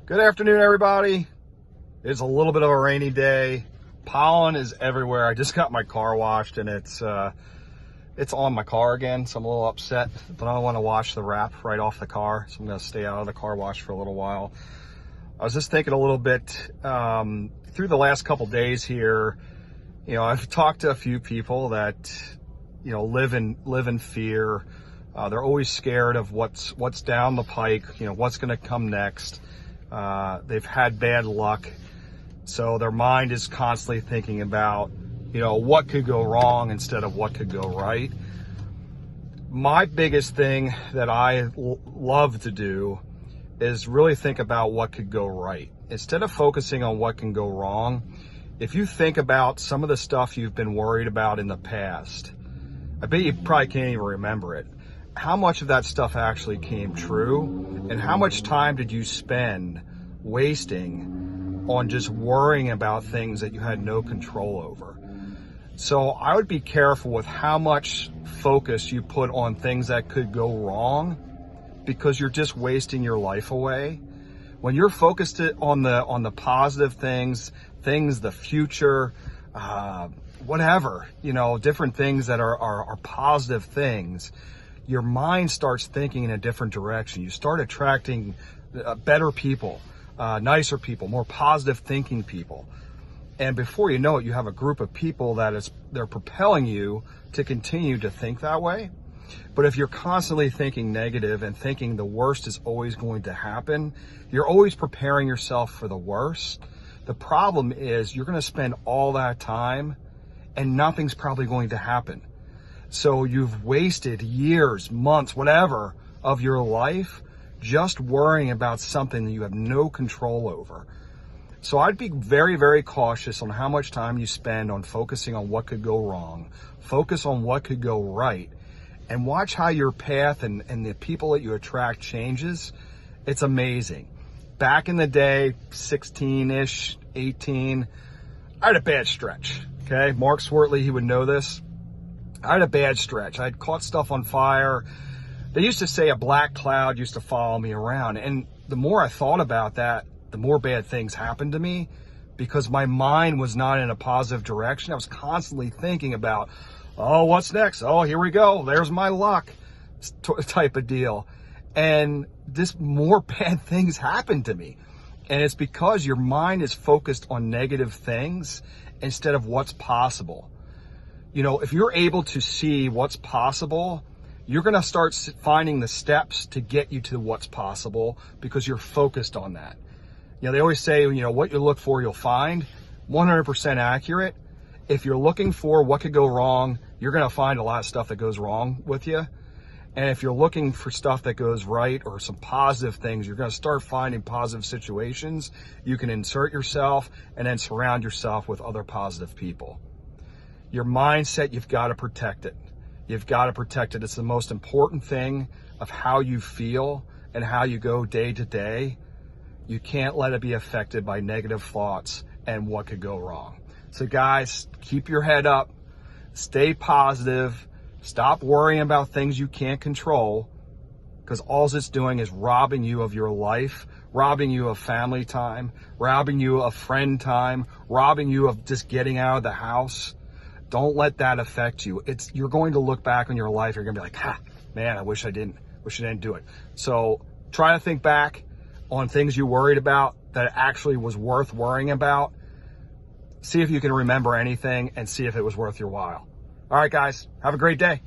Good afternoon, everybody. It's a little bit of a rainy day. Pollen is everywhere. I just got my car washed and it's on my car again, so I'm a little upset, but I don't want to wash the wrap right off the car, so I'm going to stay out of the car wash for a little while. I was just thinking a little bit through the last couple days here. I've talked to a few people that live in fear. They're always scared of what's down the pike, what's going to come next. They've had bad luck, so their mind is constantly thinking about, what could go wrong instead of what could go right. My biggest thing that I love to do is really think about what could go right. Instead of focusing on what can go wrong, if you think about some of the stuff you've been worried about in the past, I bet you probably can't even remember it. How much of that stuff actually came true, and how much time did you spend wasting on just worrying about things that you had no control over? So I would be careful with how much focus you put on things that could go wrong, because you're just wasting your life away. When you're focused on the positive things, the future, whatever, different things that are positive things, your mind starts thinking in a different direction. You start attracting better people, nicer people, more positive thinking people. And before you know it, you have a group of people they're propelling you to continue to think that way. But if you're constantly thinking negative and thinking the worst is always going to happen, you're always preparing yourself for the worst. The problem is you're going to spend all that time and nothing's probably going to happen. So you've wasted years, months, whatever, of your life just worrying about something that you have no control over. So I'd be very, very cautious on how much time you spend on focusing on what could go wrong. Focus on what could go right. And watch how your path and the people that you attract changes. It's amazing. Back in the day, 16-ish, 18, I had a bad stretch. Okay, Mark Swartley, he would know this. I had a bad stretch. I had caught stuff on fire. They used to say a black cloud used to follow me around. And the more I thought about that, the more bad things happened to me, because my mind was not in a positive direction. I was constantly thinking about, oh, what's next? Oh, here we go. There's my luck type of deal. And this more bad things happened to me. And it's because your mind is focused on negative things instead of what's possible. If you're able to see what's possible, you're going to start finding the steps to get you to what's possible because you're focused on that. They always say, what you look for, you'll find. 100% accurate. If you're looking for what could go wrong, you're going to find a lot of stuff that goes wrong with you. And if you're looking for stuff that goes right or some positive things, you're going to start finding positive situations. You can insert yourself and then surround yourself with other positive people. Your mindset, you've got to protect it. You've got to protect it. It's the most important thing of how you feel and how you go day to day. You can't let it be affected by negative thoughts and what could go wrong. So guys, keep your head up, stay positive, stop worrying about things you can't control, because all it's doing is robbing you of your life, robbing you of family time, robbing you of friend time, robbing you of just getting out of the house. Don't let that affect you. You're going to look back on your life. You're going to be like, man, I wish I didn't do it. So try to think back on things you worried about that actually was worth worrying about. See if you can remember anything and see if it was worth your while. All right, guys, have a great day.